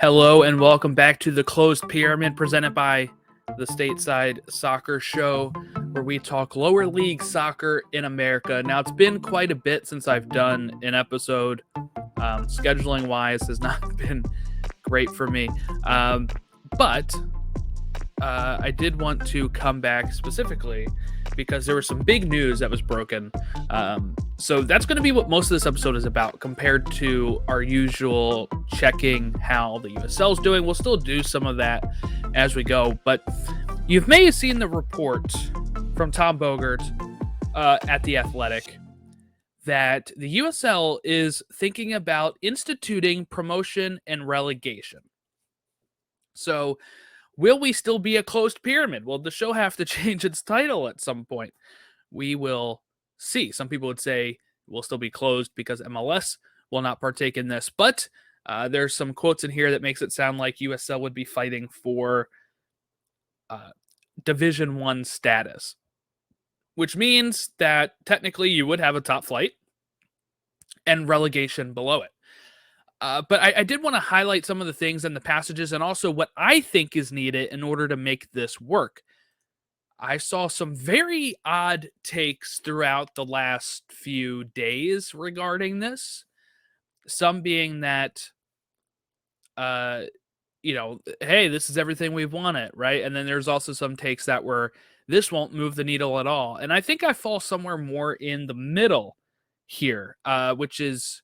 Hello and welcome back to the Closed Pyramid presented by the Stateside Soccer Show, where we talk lower league soccer in America. Now, it's been quite a bit since I've done an episode. Scheduling wise has not been great for me. But I did want to come back specifically because there was some big news that was broken. So that's going to be what most of this episode is about compared to our usual checking how the USL is doing. We'll still do some of that as we go, but you may have seen the report from Tom Bogert at The Athletic that the USL is thinking about instituting promotion and relegation. So will we still be a closed pyramid? Will the show have to change its title at some point? We will see. Some people would say we'll still be closed because MLS will not partake in this. But there's some quotes in here that makes it sound like USL would be fighting for Division 1 status, which means that technically you would have a top flight and relegation below it. But I did want to highlight some of the things in the passages and also what I think is needed in order to make this work. I saw some very odd takes throughout the last few days regarding this. Some being that, hey, this is everything we've wanted, right? And then there's also some takes that were, this won't move the needle at all. And I think I fall somewhere more in the middle here, which is,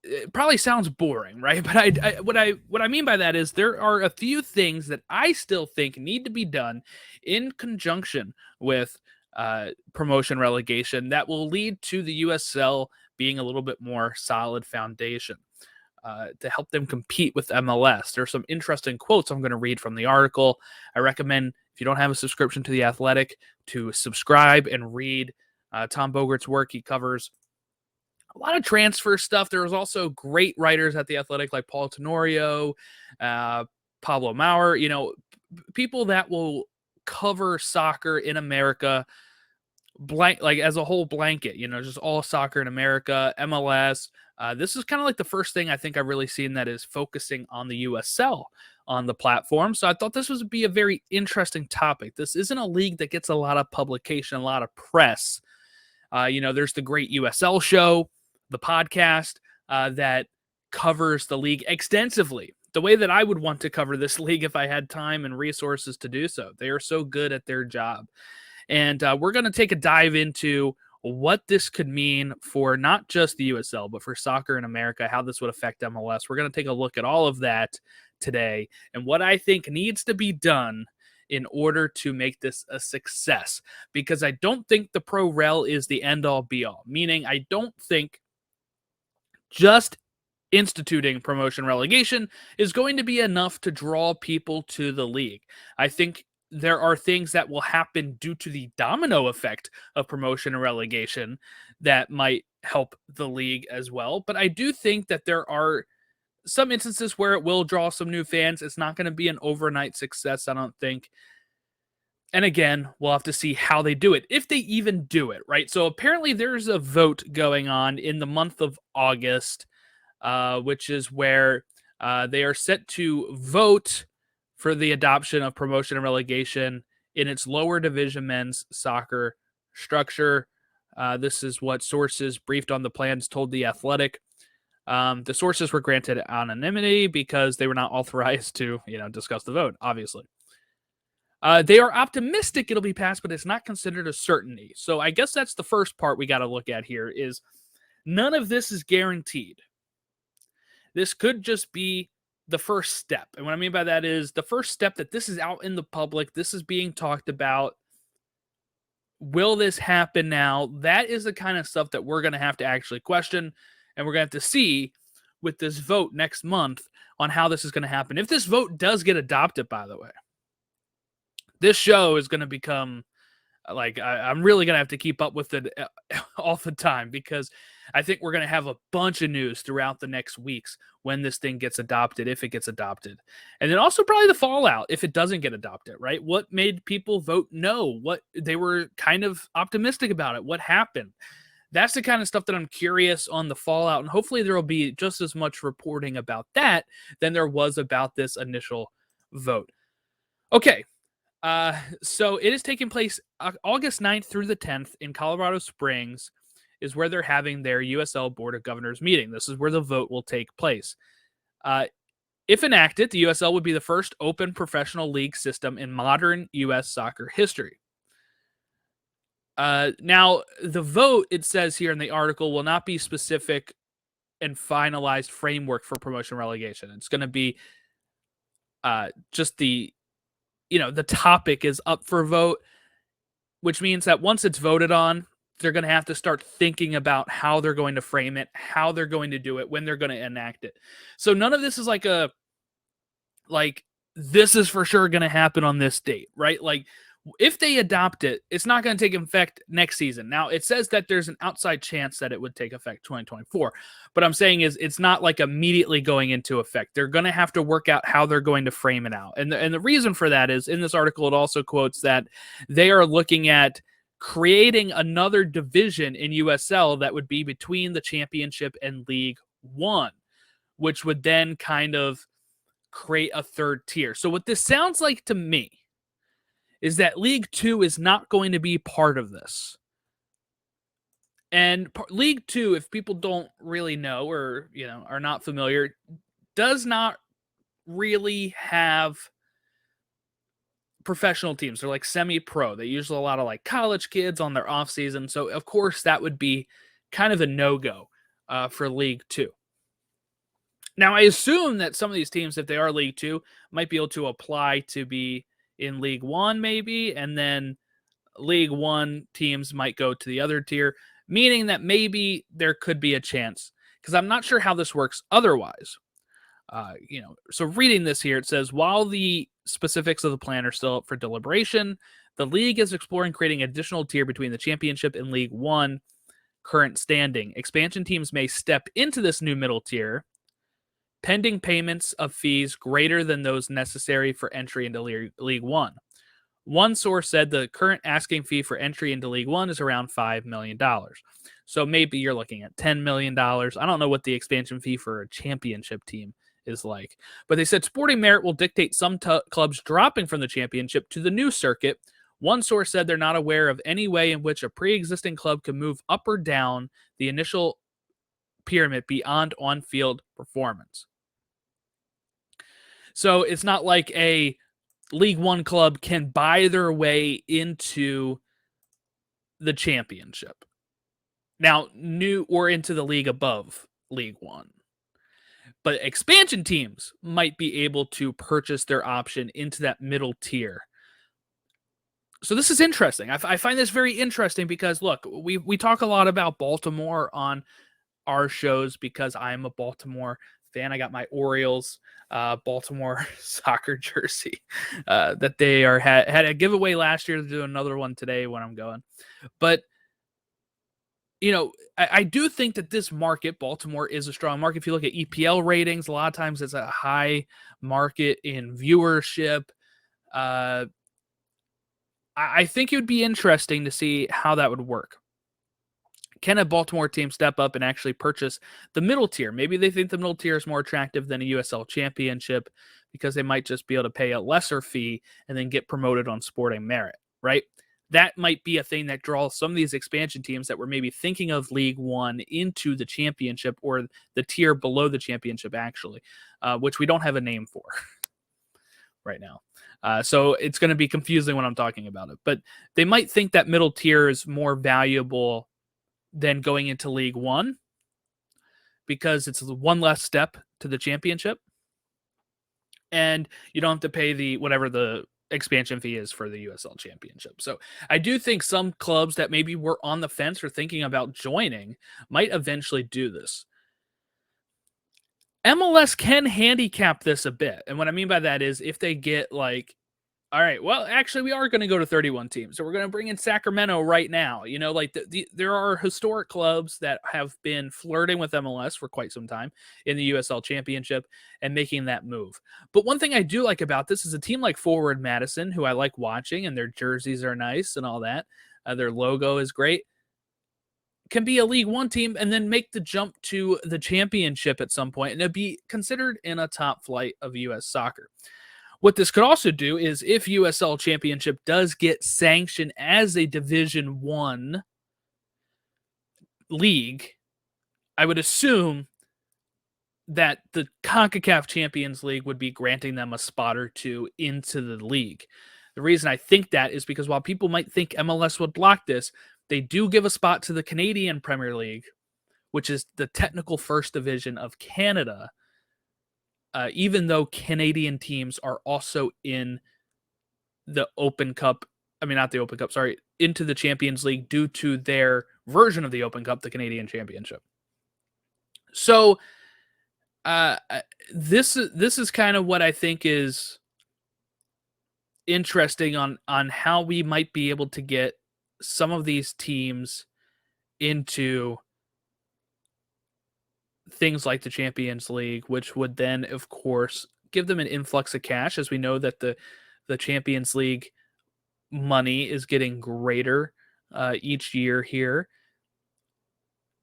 it probably sounds boring, right? But what I mean by that is there are a few things that I still think need to be done in conjunction with promotion relegation that will lead to the USL being a little bit more solid foundation to help them compete with MLS. There's some interesting quotes I'm going to read from the article. I recommend, if you don't have a subscription to The Athletic, to subscribe and read Tom Bogert's work. He covers a lot of transfer stuff. There was also great writers at The Athletic like Paul Tenorio, Pablo Maurer, people that will cover soccer in America like as a whole blanket, just all soccer in America, MLS. This is kind of like the first thing I think I've really seen that is focusing on the USL on the platform. So I thought this would be a very interesting topic. This isn't a league that gets a lot of publication, a lot of press. There's the great USL show, the podcast that covers the league extensively, the way that I would want to cover this league if I had time and resources to do so. They are so good at their job. And we're going to take a dive into what this could mean for not just the USL, but for soccer in America, how this would affect MLS. We're going to take a look at all of that today and what I think needs to be done in order to make this a success, because I don't think the pro rel is the end all be all, meaning I don't think just instituting promotion relegation is going to be enough to draw people to the league. I think there are things that will happen due to the domino effect of promotion and relegation that might help the league as well. But I do think that there are some instances where it will draw some new fans. It's not going to be an overnight success, I don't think. And again, we'll have to see how they do it, if they even do it, right? So apparently there's a vote going on in the month of August, which is where they are set to vote for the adoption of promotion and relegation in its lower division men's soccer structure. This is what sources briefed on the plans told The Athletic. The sources were granted anonymity because they were not authorized to, discuss the vote, obviously. They are optimistic it'll be passed, but it's not considered a certainty. So I guess that's the first part we got to look at here is none of this is guaranteed. This could just be the first step. And what I mean by that is the first step that this is out in the public, this is being talked about. Will this happen now? That is the kind of stuff that we're going to have to actually question, and we're going to have to see with this vote next month on how this is going to happen. If this vote does get adopted, by the way, this show is going to become like, I'm really going to have to keep up with it all the time, because I think we're going to have a bunch of news throughout the next weeks when this thing gets adopted, if it gets adopted. And then also probably the fallout if it doesn't get adopted, right? What made people vote no? What they were kind of optimistic about it? What happened? That's the kind of stuff that I'm curious on the fallout, and hopefully there will be just as much reporting about that than there was about this initial vote. Okay, so it is taking place August 9th through the 10th in Colorado Springs is where they're having their USL Board of Governors meeting. This is where the vote will take place. If enacted, the USL would be the first open professional league system in modern U.S. soccer history. Now, the vote, it says here in the article, will not be specific and finalized framework for promotion relegation. It's going to be just the topic is up for vote, which means that once it's voted on, they're going to have to start thinking about how they're going to frame it, how they're going to do it, when they're going to enact it. So none of this is like this is for sure going to happen on this date, right? Like if they adopt it, it's not going to take effect next season. Now it says that there's an outside chance that it would take effect 2024, but I'm saying is it's not like immediately going into effect. They're going to have to work out how they're going to frame it out. And the reason for that is in this article, it also quotes that they are looking at creating another division in USL that would be between the championship and League One, which would then kind of create a third tier. So what this sounds like to me is that League Two is not going to be part of this. And League Two, if people don't really know or, are not familiar, does not really have professional teams. They're like semi-pro. They use a lot of like college kids on their off season. So of course that would be kind of a no-go for League Two. Now I assume that some of these teams, if they are League Two, might be able to apply to be in League One maybe, and then League One teams might go to the other tier, meaning that maybe there could be a chance, because I'm not sure how this works otherwise. So reading this here, it says, while the specifics of the plan are still up for deliberation, the league is exploring creating an additional tier between the championship and League One current standing. Expansion teams may step into this new middle tier pending payments of fees greater than those necessary for entry into League One. One source said the current asking fee for entry into League One is around $5 million. So maybe you're looking at $10 million. I don't know what the expansion fee for a championship team is like. But they said sporting merit will dictate some clubs dropping from the championship to the new circuit. One source said they're not aware of any way in which a pre-existing club can move up or down the initial pyramid beyond on-field performance. So it's not like a League One club can buy their way into the championship. Now, or into the league above League One. But expansion teams might be able to purchase their option into that middle tier. So this is interesting. I find this very interesting because, look, we talk a lot about Baltimore on our shows because I'm a Baltimore fan. I got my Orioles Baltimore soccer jersey that they had a giveaway last year. To do another one today when I'm going. But I do think that this market, Baltimore, is a strong market. If you look at EPL ratings, a lot of times it's a high market in viewership. I think it would be interesting to see how that would work. Can a Baltimore team step up and actually purchase the middle tier? Maybe they think the middle tier is more attractive than a USL championship because they might just be able to pay a lesser fee and then get promoted on sporting merit, right? That might be a thing that draws some of these expansion teams that were maybe thinking of League One into the championship or the tier below the championship, actually, which we don't have a name for right now. So it's going to be confusing when I'm talking about it. But they might think that middle tier is more valuable than going into League One because it's one less step to the championship. And you don't have to pay whatever the expansion fee is for the USL championship. So I do think some clubs that maybe were on the fence or thinking about joining might eventually do this. MLS can handicap this a bit. And what I mean by that is if they get like, all right, well, actually, we are going to go to 31 teams. So we're going to bring in Sacramento right now. There are historic clubs that have been flirting with MLS for quite some time in the USL Championship and making that move. But one thing I do like about this is a team like Forward Madison, who I like watching, and their jerseys are nice and all that. Their logo is great. can be a League One team and then make the jump to the championship at some point, and it'd be considered in a top flight of U.S. soccer. What this could also do is if USL Championship does get sanctioned as a Division I league, I would assume that the CONCACAF Champions League would be granting them a spot or two into the league. The reason I think that is because while people might think MLS would block this, they do give a spot to the Canadian Premier League, which is the technical first division of Canada, even though Canadian teams are also in the Open Cup. I mean, not the Open Cup, sorry, into the Champions League due to their version of the Open Cup, the Canadian Championship. So this is kind of what I think is interesting on how we might be able to get some of these teams into things like the Champions League, which would then, of course, give them an influx of cash, as we know that the Champions League money is getting greater each year here,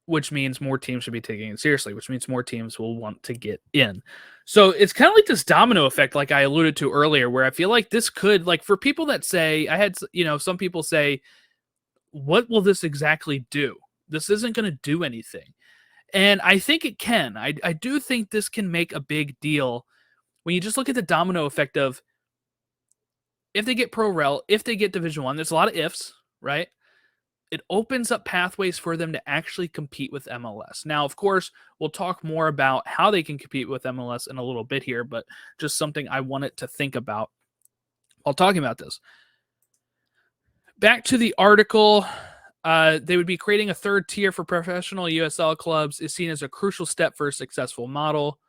which means more teams should be taking it seriously, which means more teams will want to get in. So it's kind of like this domino effect, like I alluded to earlier, where I feel like this could, like, for people that say, I had, some people say, what will this exactly do? This isn't going to do anything. And I think it can. I do think this can make a big deal when you just look at the domino effect of if they get Pro Rel, if they get Division I, there's a lot of ifs, right? It opens up pathways for them to actually compete with MLS. Now, of course, we'll talk more about how they can compete with MLS in a little bit here, but just something I wanted to think about while talking about this. Back to the article, they would be creating a third tier for professional USL clubs is seen as a crucial step for a successful model.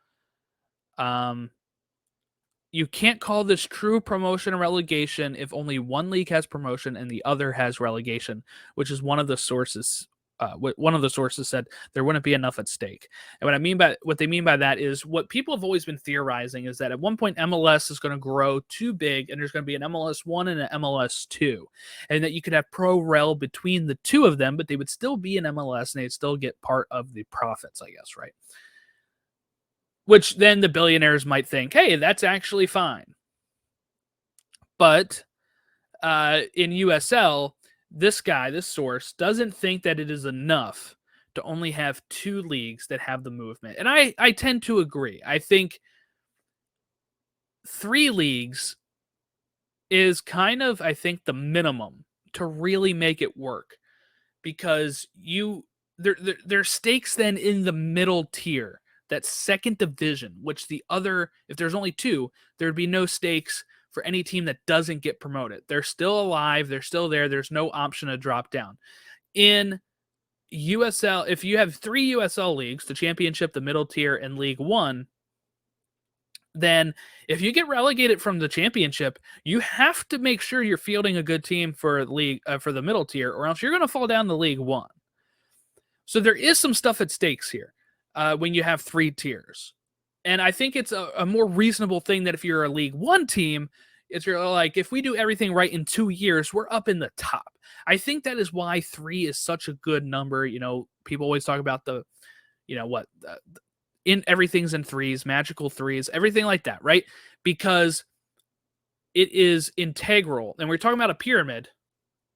You can't call this true promotion and relegation if only one league has promotion and the other has relegation, which is one of the sources. One of the sources said there wouldn't be enough at stake. And what they mean by that is what people have always been theorizing is that at one point MLS is going to grow too big and there's going to be an MLS 1 and an MLS 2, and that you could have Pro Rel between the two of them, but they would still be in MLS and they'd still get part of the profits, I guess, right? Which then the billionaires might think, hey, that's actually fine. But in USL, this source, doesn't think that it is enough to only have two leagues that have the movement. And I tend to agree. I think 3 leagues is kind of, I think, the minimum to really make it work. Because there's stakes then in the middle tier, that second division, which the other, if there's only 2, there'd be no stakes for any team that doesn't get promoted. They're still alive. They're still there. There's no option to drop down. In USL, if you have 3 USL leagues, the championship, the middle tier, and League One, then if you get relegated from the championship, you have to make sure you're fielding a good team for the middle tier, or else you're going to fall down to League One. So there is some stuff at stakes here when you have 3 tiers. And I think it's a more reasonable thing that if you're a League One team, you're like, if we do everything right in 2 years, we're up in the top. I think that is why 3 is such a good number. People always talk about in everything's in threes, magical threes, everything like that, right? Because it is integral. And we're talking about a pyramid.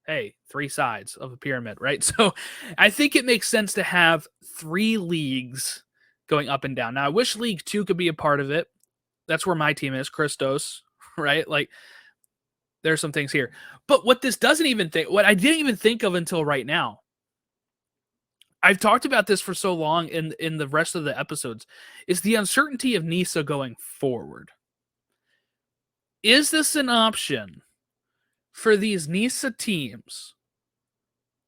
Hey, 3 sides of a pyramid, right? So I think it makes sense to have 3 leagues going up and down. Now, I wish League 2 could be a part of it. That's where my team is, Christos, right? Like, there's some things here. But what I didn't even think of until right now, I've talked about this for so long in the rest of the episodes, is the uncertainty of NISA going forward. Is this an option for these NISA teams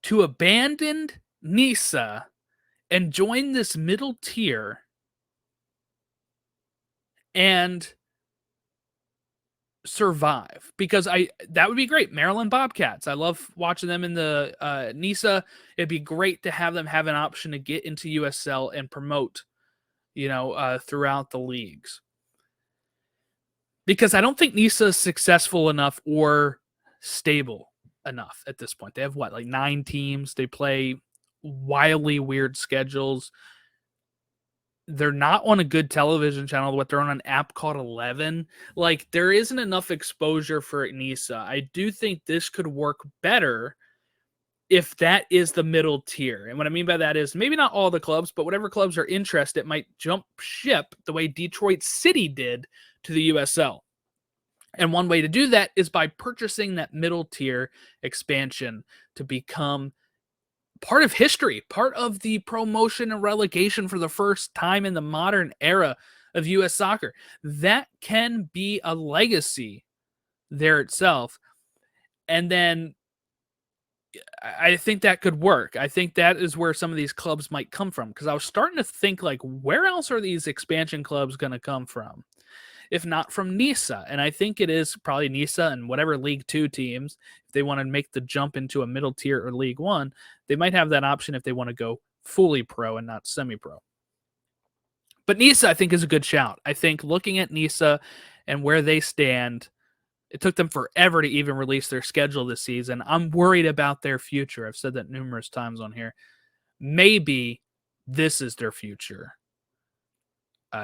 to abandon NISA and join this middle tier and survive? Because that would be great. Maryland Bobcats, I love watching them in the NISA. It'd be great to have them have an option to get into USL and promote, throughout the leagues. Because I don't think NISA is successful enough or stable enough at this point. They have 9 teams. They play wildly weird schedules. They're not on a good television channel, but they're on an app called 11. Like, there isn't enough exposure for NISA. I do think this could work better if that is the middle tier. And what I mean by that is maybe not all the clubs, but whatever clubs are interested might jump ship the way Detroit City did to the USL. And one way to do that is by purchasing that middle tier expansion to become part of history, part of the promotion and relegation for the first time in the modern era of US soccer. That can be a legacy there itself. And then I think that could work. I think that is where some of these clubs might come from, because I was starting to think, like, where else are these expansion clubs going to come from if not from NISA? And I think it is probably NISA and whatever League 2 teams, if they want to make the jump into a middle tier or League 1, they might have that option if they want to go fully pro and not semi-pro. But NISA, I think, is a good shout. I think looking at NISA and where they stand, it took them forever to even release their schedule this season. I'm worried about their future. I've said that numerous times on here. Maybe this is their future.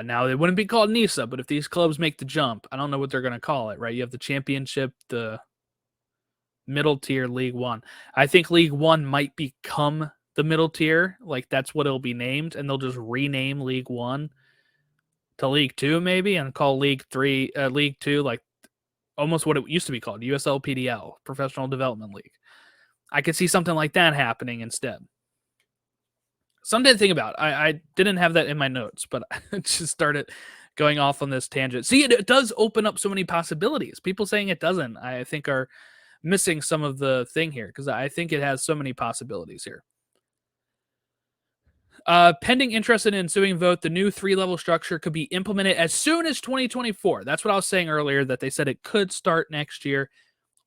Now, it wouldn't be called NISA, but if these clubs make the jump, I don't know what they're going to call it, right? You have the championship, the middle tier, League 1. I think League 1 might become the middle tier. Like, that's what it'll be named, and they'll just rename League 1 to League 2 maybe and call League 2 like almost what it used to be called, USL PDL, Professional Development League. I could see something like that happening instead. Something to think about. I didn't have that in my notes, but I just started going off on this tangent. See, it does open up so many possibilities. People saying it doesn't, I think, are missing some of the thing here, because I think it has so many possibilities here. Pending interest in ensuing vote, the new 3-level structure could be implemented as soon as 2024. That's what I was saying earlier, that they said it could start next year.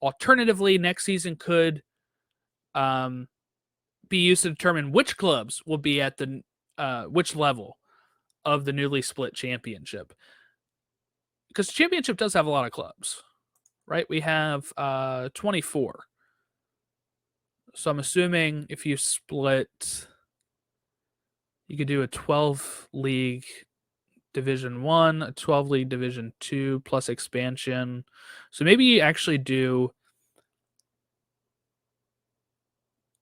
Alternatively, next season could be used to determine which clubs will be at the which level of the newly split championship. Because the championship does have a lot of clubs, right? We have 24. So I'm assuming if you split, you could do a 12-league Division 1, a 12-league Division 2 plus expansion. So maybe you actually do,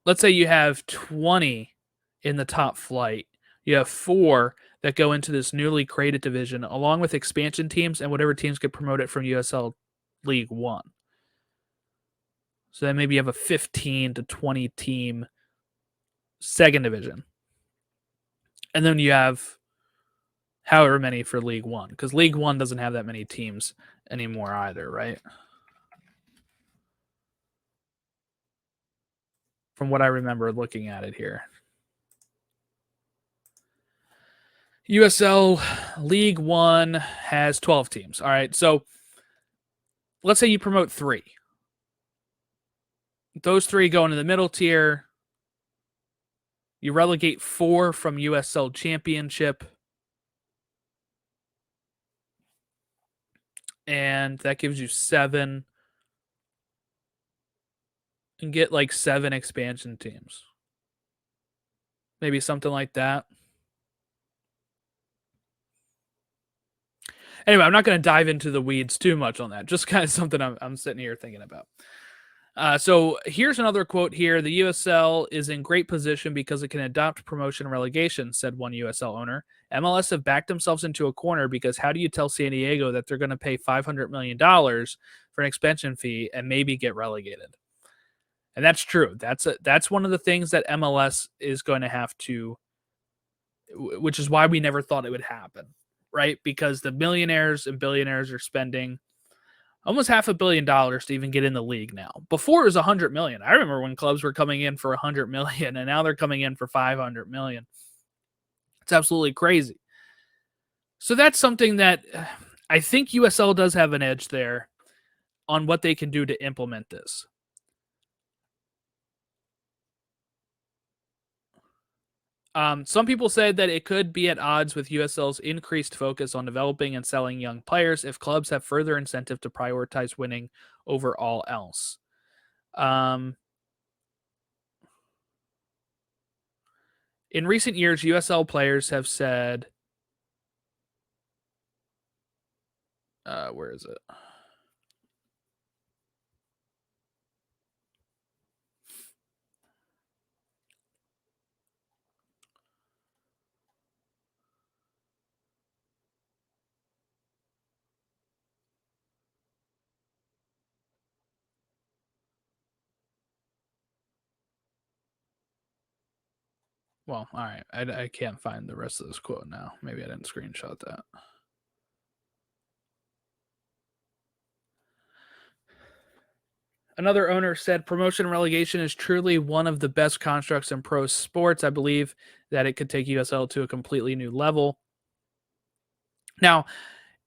let's say you have 20 in the top flight. You have 4 that go into this newly created division, along with expansion teams and whatever teams get promoted from USL League 1. So then maybe you have a 15 to 20 team second division. And then you have however many for League 1, because League 1 doesn't have that many teams anymore either, right? From what I remember looking at it here. USL League 1 has 12 teams. All right, so let's say you promote 3. Those 3 go into the middle tier. You relegate 4 from USL Championship. And that gives you 7. And get like 7 expansion teams. Maybe something like that. Anyway, I'm not going to dive into the weeds too much on that. Just kind of something I'm sitting here thinking about. So here's another quote here. The USL is in great position because it can adopt promotion and relegation, said one USL owner. MLS have backed themselves into a corner because how do you tell San Diego that they're going to pay $500 million for an expansion fee and maybe get relegated? And that's true. That's one of the things that MLS is going to have to, which is why we never thought it would happen, right? Because the millionaires and billionaires are spending almost $500 million to even get in the league now. Before it was $100 million. I remember when clubs were coming in for $100 million, and now they're coming in for $500 million. It's absolutely crazy. So that's something that I think USL does have an edge there on what they can do to implement this. Some people say that it could be at odds with USL's increased focus on developing and selling young players if clubs have further incentive to prioritize winning over all else. In recent years, USL players have said, where is it? Well, all right. I can't find the rest of this quote now. Maybe I didn't screenshot that. Another owner said promotion and relegation is truly one of the best constructs in pro sports. I believe that it could take USL to a completely new level. Now,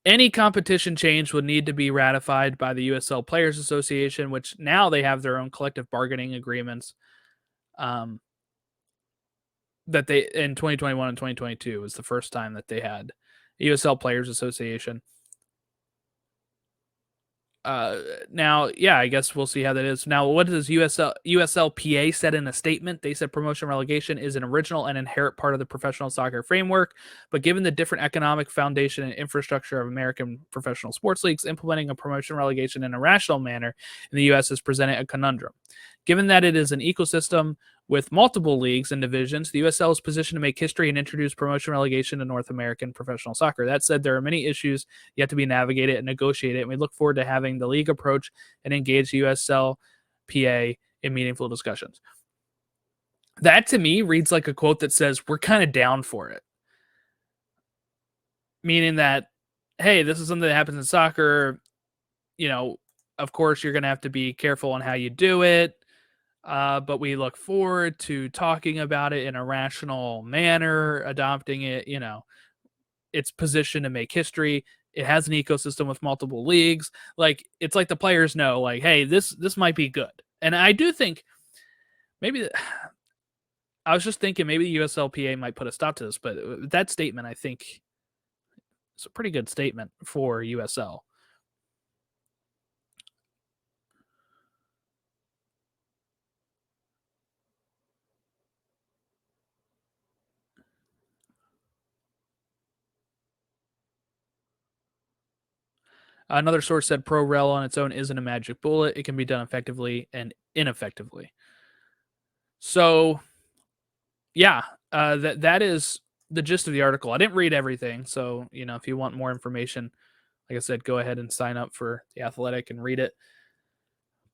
any competition change would need to be ratified by the USL Players Association, which now they have their own collective bargaining agreements. That they in 2021 and 2022 was the first time that they had a USL Players Association. Now, yeah, I guess we'll see how that is. Now, what does USLPA said in a statement? They said promotion relegation is an original and inherent part of the professional soccer framework, but given the different economic foundation and infrastructure of American professional sports leagues, implementing a promotion relegation in a rational manner in the U.S. has presented a conundrum. Given that it is an ecosystem with multiple leagues and divisions, the USL is positioned to make history and introduce promotion relegation to North American professional soccer. That said, there are many issues yet to be navigated and negotiated, and we look forward to having the league approach and engage USL PA in meaningful discussions. That to me reads like a quote that says we're kind of down for it. Meaning that, hey, this is something that happens in soccer. You know, of course, you're going to have to be careful on how you do it. But we look forward to talking about it in a rational manner, adopting it, its position to make history. It has an ecosystem with multiple leagues. Like, it's like the players know, like, hey, this might be good. And I do think maybe I was just thinking maybe the USLPA might put a stop to this, but that statement, I think, is a pretty good statement for USL. Another source said Pro Rel on its own isn't a magic bullet. It can be done effectively and ineffectively. So, yeah, that is the gist of the article. I didn't read everything, so if you want more information, like I said, go ahead and sign up for The Athletic and read it.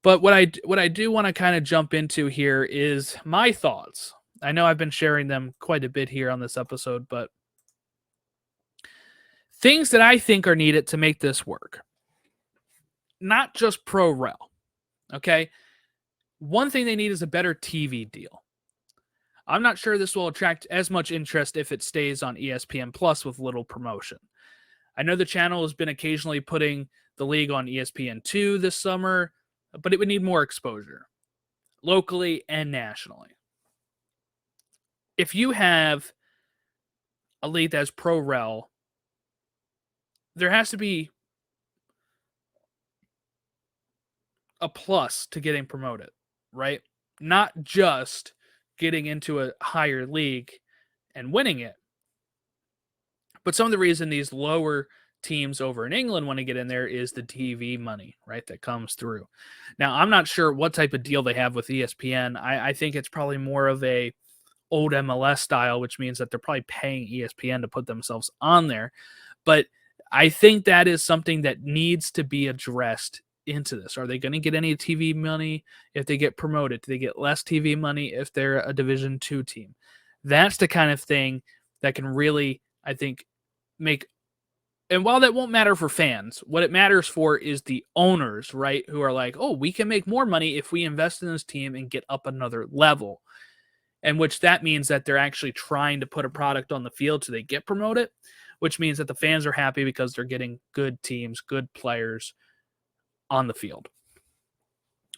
But what I do want to kind of jump into here is my thoughts. I know I've been sharing them quite a bit here on this episode, but things that I think are needed to make this work. Not just Pro Rel, okay? One thing they need is a better TV deal. I'm not sure this will attract as much interest if it stays on ESPN Plus with little promotion. I know the channel has been occasionally putting the league on ESPN2 this summer, but it would need more exposure, locally and nationally. If you have a league that's Pro Rel, there has to be a plus to getting promoted, right? Not just getting into a higher league and winning it. But some of the reason these lower teams over in England want to get in there is the TV money, right, that comes through. Now, I'm not sure what type of deal they have with ESPN. I think it's probably more of a old MLS style, which means that they're probably paying ESPN to put themselves on there. But I think that is something that needs to be addressed into this. Are they going to get any TV money if they get promoted? Do they get less TV money if they're a Division II team? That's the kind of thing that can really, I think, make. And while that won't matter for fans, what it matters for is the owners, right? Who are like, oh, we can make more money if we invest in this team and get up another level. And which that means that they're actually trying to put a product on the field so they get promoted, which means that the fans are happy because they're getting good teams, good players on the field.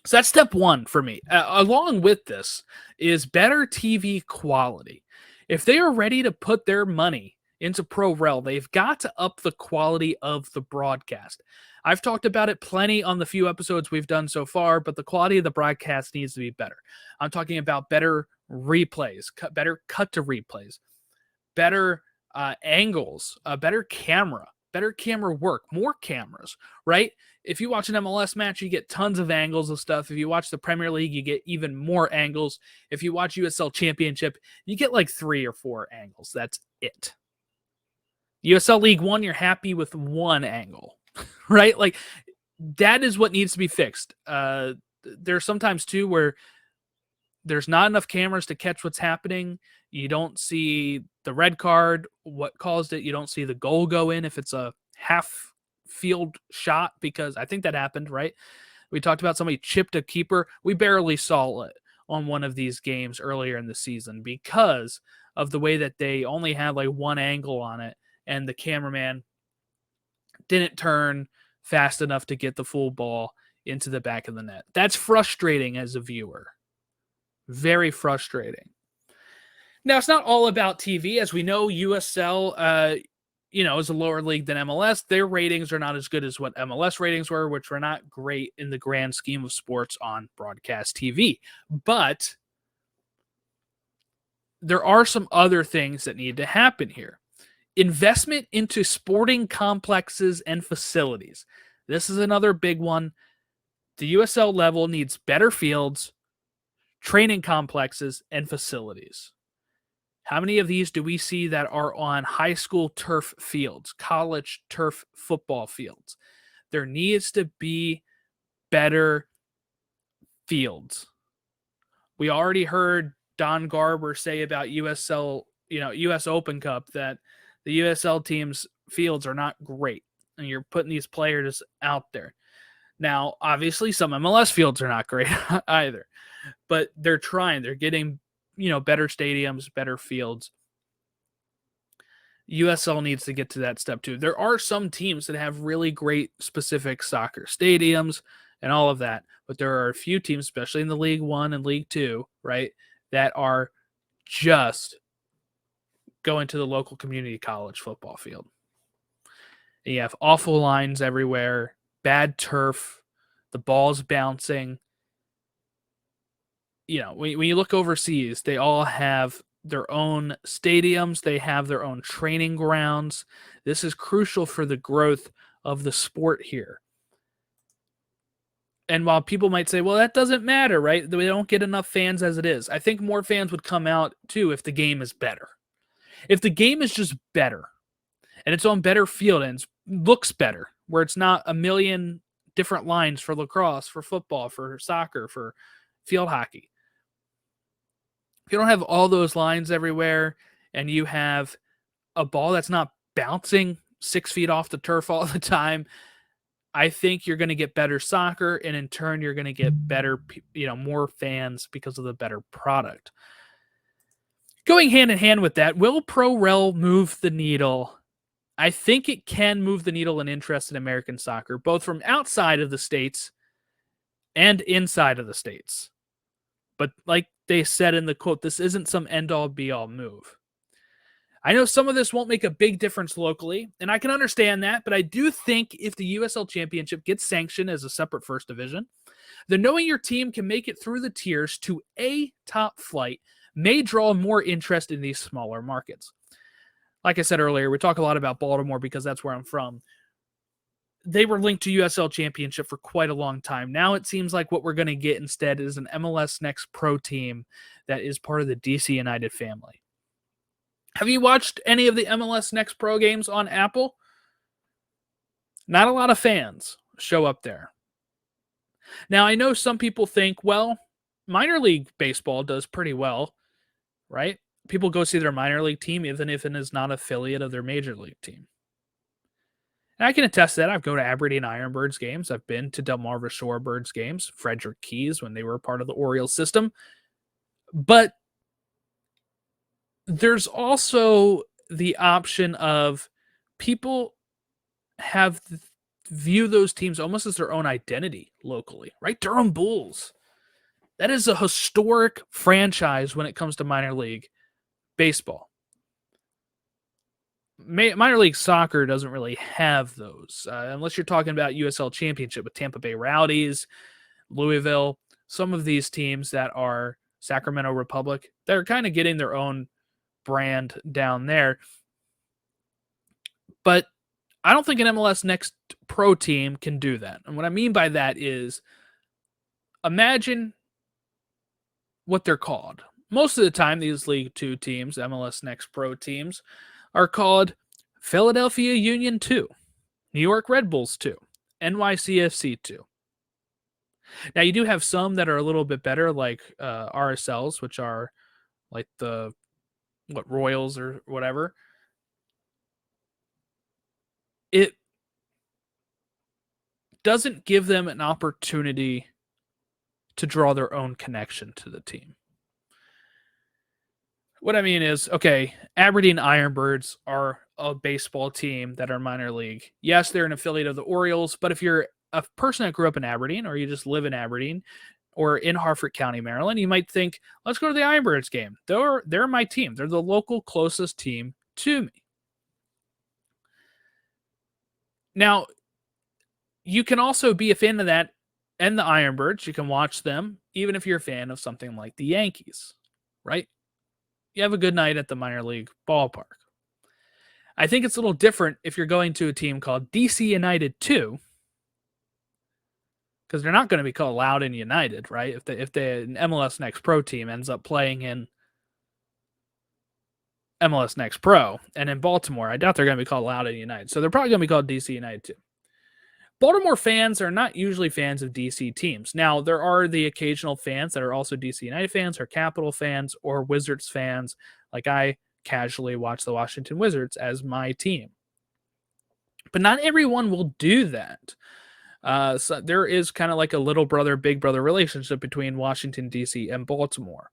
So that's step one for me. Along with this is better TV quality. If they are ready to put their money into Pro Rel, they've got to up the quality of the broadcast. I've talked about it plenty on the few episodes we've done so far, but the quality of the broadcast needs to be better. I'm talking about better replays, better cut to replays, better angles, better camera work, more cameras, right? If you watch an MLS match, you get tons of angles of stuff. If you watch the Premier League, you get even more angles. If you watch USL Championship, you get like 3 or 4 angles. That's it. USL League One, you're happy with 1 angle, right? Like, that is what needs to be fixed. There's sometimes too where there's not enough cameras to catch what's happening. You don't see the red card, what caused it. You don't see the goal go in if it's a half field shot, because I think that happened, right? We talked about somebody chipped a keeper. We barely saw it on one of these games earlier in the season because of the way that they only had like 1 angle on it, and the cameraman didn't turn fast enough to get the full ball into the back of the net. That's frustrating as a viewer. Very frustrating. Now, it's not all about TV. As we know, USL, is a lower league than MLS. Their ratings are not as good as what MLS ratings were, which were not great in the grand scheme of sports on broadcast TV. But there are some other things that need to happen here. Investment into sporting complexes and facilities. This is another big one. The USL level needs better fields, training complexes, and facilities. How many of these do we see that are on high school turf fields, college turf football fields? There needs to be better fields. We already heard Don Garber say about USL, US Open Cup, that the USL team's fields are not great, and you're putting these players out there. Now, obviously, some MLS fields are not great either, but they're trying. They're getting, better stadiums, better fields. USL needs to get to that step too. There are some teams that have really great specific soccer stadiums and all of that, but there are a few teams, especially in the League One and League Two, right, that are just going to the local community college football field. And you have awful lines everywhere, bad turf, the ball's bouncing. When you look overseas, they all have their own stadiums. They have their own training grounds. This is crucial for the growth of the sport here. And while people might say, well, that doesn't matter, right? We don't get enough fans as it is. I think more fans would come out too if the game is better. If the game is just better and it's on better field and looks better, where it's not a million different lines for lacrosse, for football, for soccer, for field hockey. If you don't have all those lines everywhere and you have a ball that's not bouncing 6 feet off the turf all the time, I think you're going to get better soccer, and in turn, you're going to get better, more fans because of the better product. Going hand in hand with that, will Pro-Rel move the needle? I think it can move the needle in interest in American soccer, both from outside of the States and inside of the States. But like they said in the quote, this isn't some end-all, be-all move. I know some of this won't make a big difference locally, and I can understand that, but I do think if the USL Championship gets sanctioned as a separate first division, then knowing your team can make it through the tiers to a top flight may draw more interest in these smaller markets. Like I said earlier, we talk a lot about Baltimore because that's where I'm from. They were linked to USL Championship for quite a long time. Now it seems like what we're going to get instead is an MLS Next Pro team that is part of the DC United family. Have you watched any of the MLS Next Pro games on Apple? Not a lot of fans show up there. Now, I know some people think, well, minor league baseball does pretty well, right? People go see their minor league team even if it is not an affiliate of their major league team. And I can attest to that. I've gone to Aberdeen Ironbirds games. I've been to Delmarva Shorebirds games, Frederick Keys when they were part of the Orioles system. But there's also the option of people view those teams almost as their own identity locally, right? Durham Bulls. That is a historic franchise when it comes to minor league baseball. Minor league soccer doesn't really have those, unless you're talking about USL Championship with Tampa Bay Rowdies, Louisville, some of these teams that are Sacramento Republic. They're kind of getting their own brand down there. But I don't think an MLS Next Pro team can do that. And what I mean by that is, imagine what they're called. Most of the time, these League 2 teams, MLS Next Pro teams, are called Philadelphia Union 2, New York Red Bulls 2, NYCFC 2. Now, you do have some that are a little bit better, like RSLs, which are like the Royals or whatever. It doesn't give them an opportunity to draw their own connection to the team. What I mean is, okay, Aberdeen Ironbirds are a baseball team that are minor league. Yes, they're an affiliate of the Orioles, but if you're a person that grew up in Aberdeen, or you just live in Aberdeen or in Harford County, Maryland, you might think, let's go to the Ironbirds game. They're my team. They're the local closest team to me. Now, you can also be a fan of that and the Ironbirds. You can watch them, even if you're a fan of something like the Yankees, right? You have a good night at the minor league ballpark. I think it's a little different if you're going to a team called DC United 2, because they're not going to be called Loudoun United, right? If an MLS Next Pro team ends up playing in MLS Next Pro and in Baltimore, I doubt they're going to be called Loudoun United. So they're probably going to be called DC United 2. Baltimore fans are not usually fans of DC teams. Now, there are the occasional fans that are also DC United fans or Capital fans or Wizards fans. Like, I casually watch the Washington Wizards as my team. But not everyone will do that. So there is kind of like a little brother, big brother relationship between Washington, D.C. and Baltimore.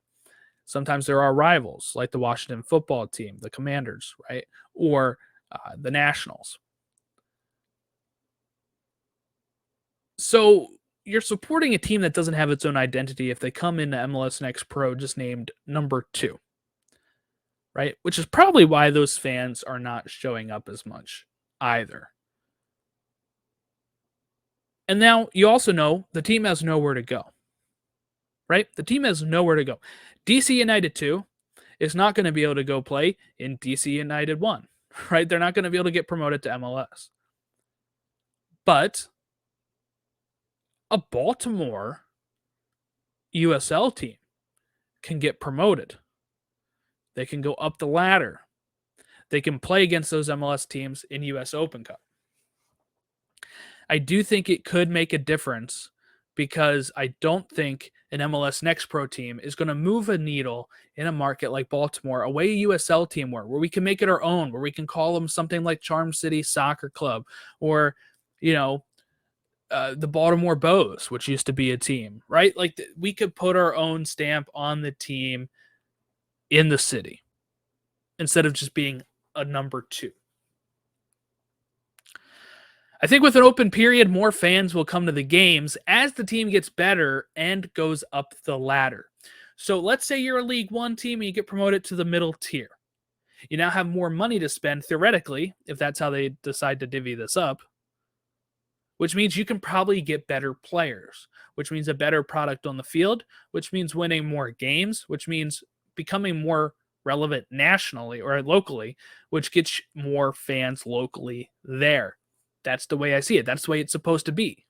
Sometimes there are rivals, like the Washington football team, the Commanders, right? Or the Nationals. So you're supporting a team that doesn't have its own identity if they come into MLS Next Pro just named number 2, right? Which is probably why those fans are not showing up as much either. And now you also know the team has nowhere to go, right? The team has nowhere to go. DC United 2 is not going to be able to go play in DC United 1, right? They're not going to be able to get promoted to MLS. But a Baltimore USL team can get promoted. They can go up the ladder. They can play against those MLS teams in US Open Cup. I do think it could make a difference, because I don't think an MLS Next Pro team is going to move a needle in a market like Baltimore, a way a USL team where we can make it our own, where we can call them something like Charm City Soccer Club, or, the Baltimore Bows, which used to be a team, right? Like, we could put our own stamp on the team in the city instead of just being a number 2. I think with an open period, more fans will come to the games as the team gets better and goes up the ladder. So let's say you're a League 1 team and you get promoted to the middle tier. You now have more money to spend, theoretically, if that's how they decide to divvy this up, which means you can probably get better players, which means a better product on the field, which means winning more games, which means becoming more relevant nationally or locally, which gets more fans locally there. That's the way I see it. That's the way it's supposed to be.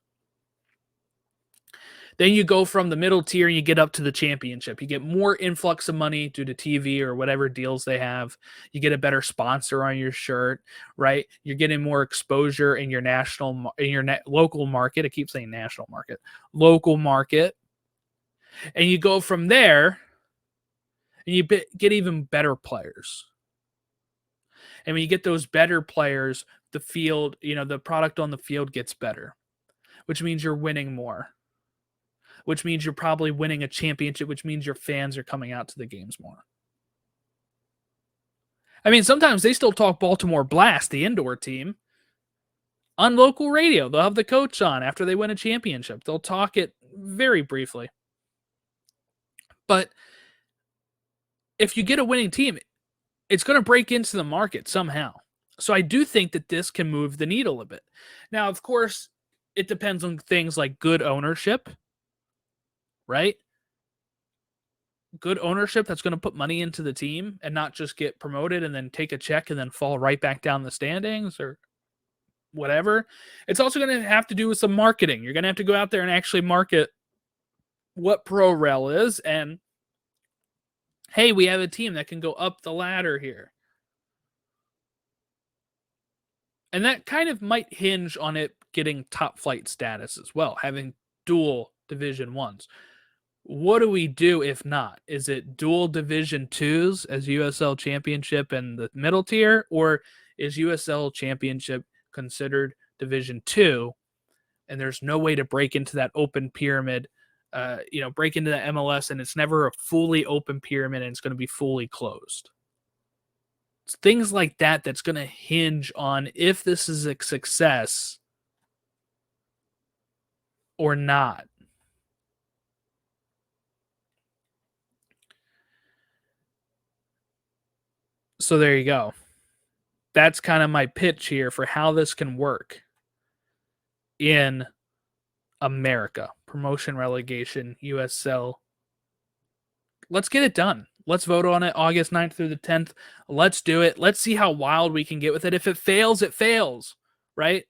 Then you go from the middle tier and you get up to the championship. You get more influx of money due to TV or whatever deals they have. You get a better sponsor on your shirt, right? You're getting more exposure in your local market. I keep saying national market, local market. And you go from there and you get even better players. And when you get those better players, the field, the product on the field gets better, which means you're winning more, which means you're probably winning a championship, which means your fans are coming out to the games more. I mean, sometimes they still talk Baltimore Blast, the indoor team, on local radio. They'll have the coach on after they win a championship. They'll talk it very briefly. But if you get a winning team, it's going to break into the market somehow. So I do think that this can move the needle a bit. Now, of course, it depends on things like good ownership, right? good ownership that's going to put money into the team and not just get promoted and then take a check and then fall right back down the standings or whatever. It's also going to have to do with some marketing. You're going to have to go out there and actually market what Pro Rel is, and hey, we have a team that can go up the ladder here. And that kind of might hinge on it getting top flight status as well, having dual Division 1s. What do we do if not? Is it dual Division 2s as USL Championship and the middle tier, or is USL Championship considered Division 2 and there's no way to break into that open pyramid, break into the MLS, and it's never a fully open pyramid and it's going to be fully closed? It's things like that that's going to hinge on if this is a success or not. So there you go. That's kind of my pitch here for how this can work in America. Promotion, relegation, USL. Let's get it done. Let's vote on it August 9th through the 10th. Let's do it. Let's see how wild we can get with it. If it fails, it fails, right?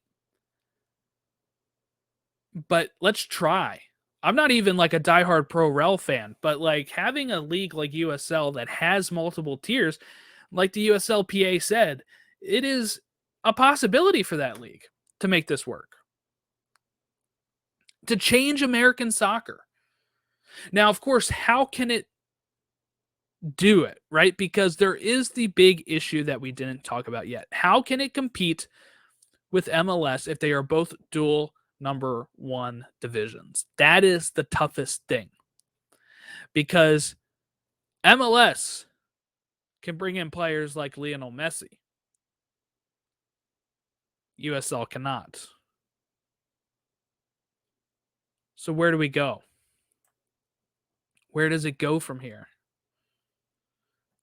But let's try. I'm not even like a diehard Pro Rel fan, but like having a league like USL that has multiple tiers, like the USLPA said, it is a possibility for that league to make this work, to change American soccer. Now, of course, how can it do it, right? Because there is the big issue that we didn't talk about yet. How can it compete with MLS if they are both dual number 1 divisions? That is the toughest thing, because MLS can bring in players like Lionel Messi. USL cannot. So where do we go? Where does it go from here?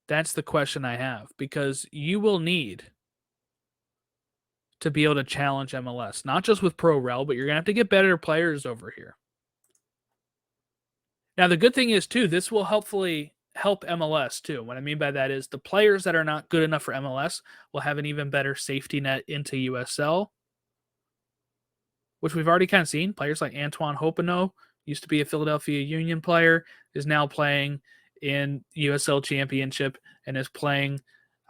That's the question I have, because you will need to be able to challenge MLS, not just with Pro Rel, but you're going to have to get better players over here. Now, the good thing is, too, this will hopefully help MLS, too. What I mean by that is the players that are not good enough for MLS will have an even better safety net into USL, which we've already kind of seen. Players like Antoine Hopino, used to be a Philadelphia Union player, is now playing in USL Championship and is playing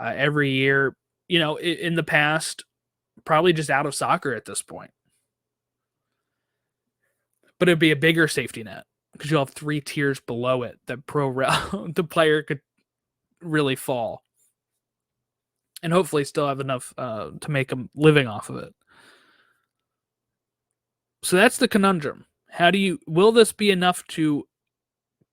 every year. In the past, probably just out of soccer at this point. But it'd be a bigger safety net because you'll have 3 tiers below it that the player could really fall. And hopefully still have enough to make a living off of it. So that's the conundrum. Will this be enough to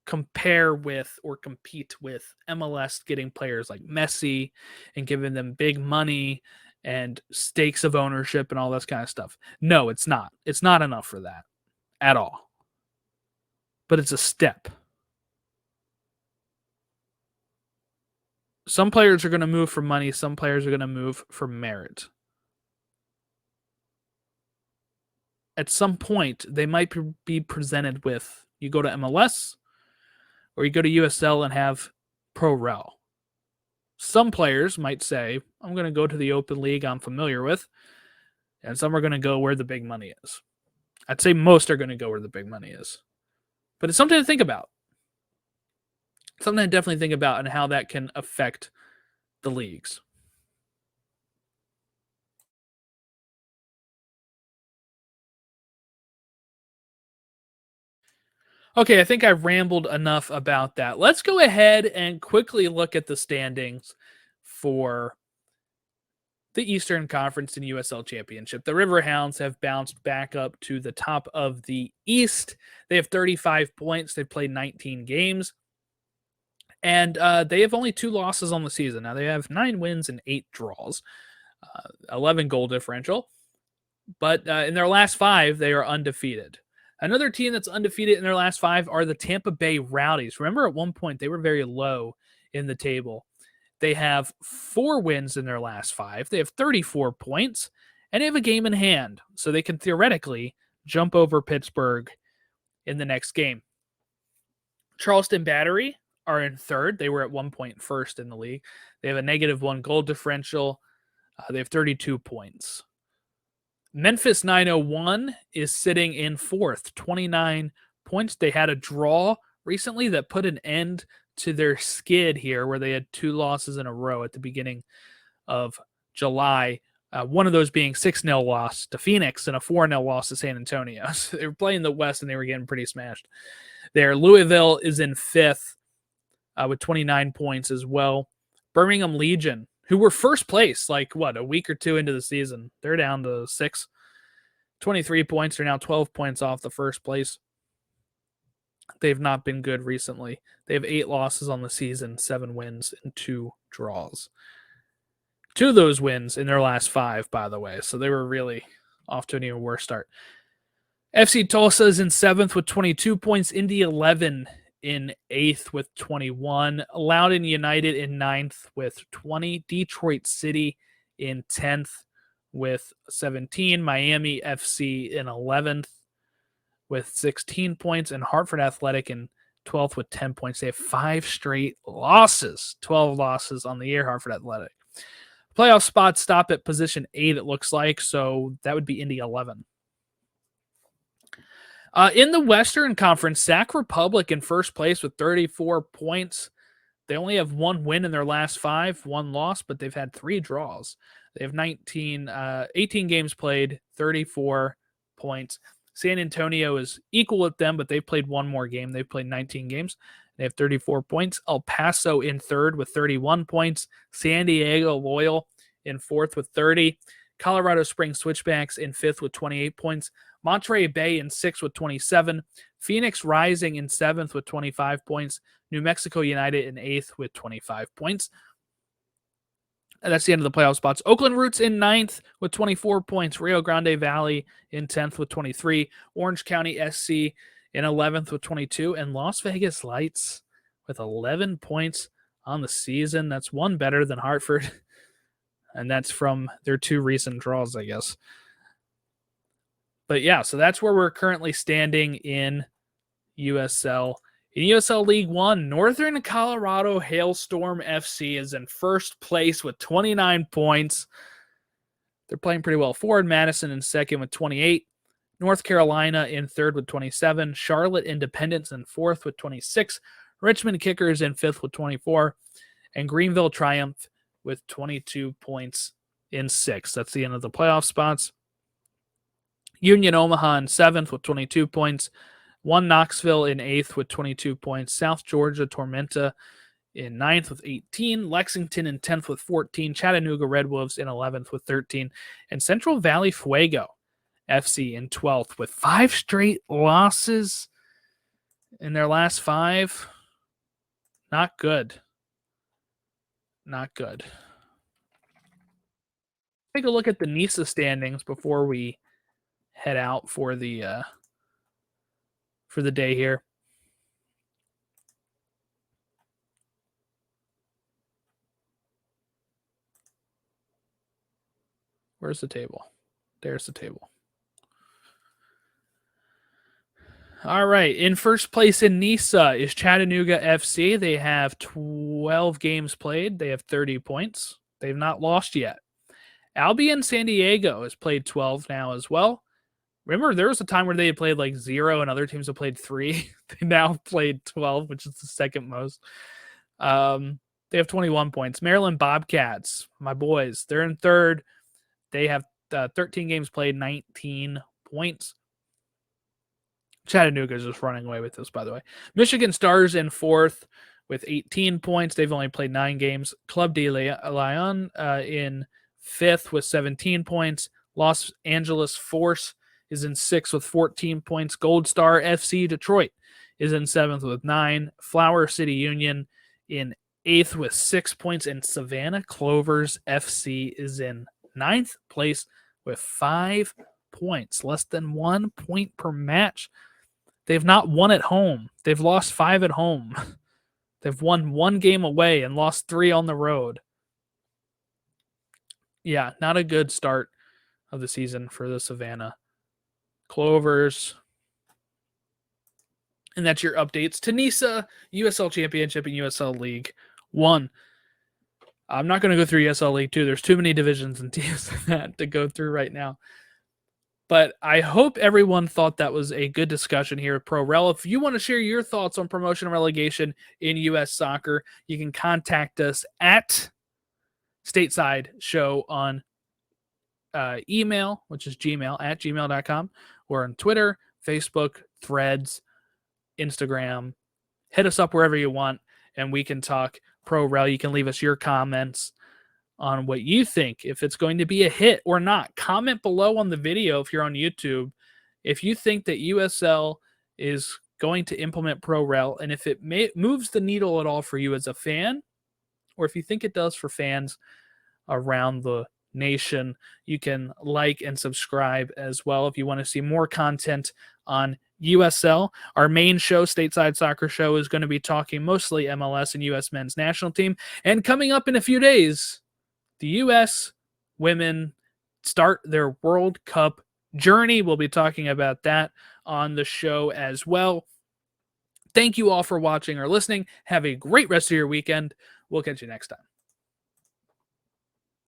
compare with or compete with MLS getting players like Messi and giving them big money and stakes of ownership and all this kind of stuff? No, it's not. It's not enough for that at all. But it's a step. Some players are going to move for money. Some players are going to move for merit. At some point, they might be presented with, you go to MLS or you go to USL and have Pro Rel. Some players might say, I'm going to go to the open league I'm familiar with, and some are going to go where the big money is. I'd say most are going to go where the big money is. But it's something to think about. Something to definitely think about and how that can affect the leagues. Okay, I think I've rambled enough about that. Let's go ahead and quickly look at the standings for the Eastern Conference and USL Championship. The River Hounds have bounced back up to the top of the East. They have 35 points. They've played 19 games. And they have only 2 losses on the season. Now, they have 9 wins and 8 draws, 11 goal differential. But in their last 5, they are undefeated. Another team that's undefeated in their last 5 are the Tampa Bay Rowdies. Remember, at one point, they were very low in the table. They have 4 wins in their last 5. They have 34 points, and they have a game in hand. So they can theoretically jump over Pittsburgh in the next game. Charleston Battery are in third. They were at 1 point first in the league. They have a -1 goal differential. They have 32 points. Memphis 901 is sitting in fourth, 29 points. They had a draw recently that put an end to their skid here, where they had 2 losses in a row at the beginning of July. One of those being 6-0 loss to Phoenix and a 4-0 loss to San Antonio. So they were playing the West and they were getting pretty smashed there. Louisville is in fifth with 29 points as well. Birmingham Legion, who were first place, a week or two into the season, they're down to 6. 23 points. They're now 12 points off the first place. They've not been good recently. They have 8 losses on the season, 7 wins, and 2 draws. 2 of those wins in their last 5, by the way. So they were really off to an even worse start. FC Tulsa is in 7th with 22 points. Indy 11 in 8th with 21. Loudoun United in 9th with 20. Detroit City in 10th with 17. Miami FC in 11th with 16 points. And Hartford Athletic in 12th with 10 points. They have 5 straight losses. 12 losses on the year, Hartford Athletic. Playoff spots stop at position 8, it looks like. So that would be Indy 11. In the Western Conference, Sac Republic in first place with 34 points. They only have 1 win in their last 5, 1 loss, but they've had 3 draws. They have 18 games played, 34 points. San Antonio is equal with them, but they've played 1 more game. They've played 19 games. They have 34 points. El Paso in third with 31 points. San Diego Loyal in fourth with 30. Colorado Springs Switchbacks in fifth with 28 points. Monterey Bay in 6th with 27. Phoenix Rising in 7th with 25 points. New Mexico United in 8th with 25 points. And that's the end of the playoff spots. Oakland Roots in 9th with 24 points. Rio Grande Valley in 10th with 23. Orange County SC in 11th with 22. And Las Vegas Lights with 11 points on the season. That's 1 better than Hartford. And that's from their 2 recent draws, I guess. But yeah, so that's where we're currently standing in USL. In USL League One, Northern Colorado Hailstorm FC is in first place with 29 points. They're playing pretty well. Forward Madison in second with 28. North Carolina in third with 27. Charlotte Independence in fourth with 26. Richmond Kickers in fifth with 24. And Greenville Triumph with 22 points in sixth. That's the end of the playoff spots. Union Omaha in 7th with 22 points. 1 Knoxville in 8th with 22 points. South Georgia Tormenta in 9th with 18. Lexington in 10th with 14. Chattanooga Red Wolves in 11th with 13. And Central Valley Fuego FC in 12th with 5 straight losses in their last 5. Not good. Not good. Take a look at the NISA standings before we head out for the day here. Where's the table? There's the table. All right. In first place in NISA is Chattanooga FC. They have 12 games played. They have 30 points. They've not lost yet. Albion San Diego has played 12 now as well. Remember, there was a time where they had played 0 and other teams have played 3. They now played 12, which is the second most. They have 21 points. Maryland Bobcats, my boys, they're in third. They have 13 games played, 19 points. Chattanooga is just running away with this, by the way. Michigan Stars in fourth with 18 points. They've only played 9 games. Club de Leon in fifth with 17 points. Los Angeles Force is in 6th with 14 points. Gold Star FC Detroit is in 7th with 9. Flower City Union in 8th with 6 points. And Savannah Clovers FC is in 9th place with 5 points. Less than 1 point per match. They've not won at home. They've lost 5 at home. They've won 1 game away and lost 3 on the road. Yeah, not a good start of the season for the Savannah Clovers. And that's your updates to NISA, USL Championship, and USL League 1. I'm not going to go through USL League 2. There's too many divisions and teams to go through right now. But I hope everyone thought that was a good discussion here at Pro Rel. If you want to share your thoughts on promotion and relegation in U.S. soccer, you can contact us at Stateside Show on email, which is gmail, at gmail.com, or on Twitter, Facebook, Threads, Instagram. Hit us up wherever you want, and we can talk Pro Rel. You can leave us your comments on what you think, if it's going to be a hit or not. Comment below on the video if you're on YouTube if you think that USL is going to implement Pro Rel, and if it moves the needle at all for you as a fan, or if you think it does for fans around the nation. You can like and subscribe as well if you want to see more content on USL. Our main show, Stateside Soccer Show, is going to be talking mostly MLS and U.S. men's national team. And coming up in a few days, the U.S. women start their World Cup journey. We'll be talking about that on the show as well. Thank you all for watching or listening. Have a great rest of your weekend. We'll catch you next time.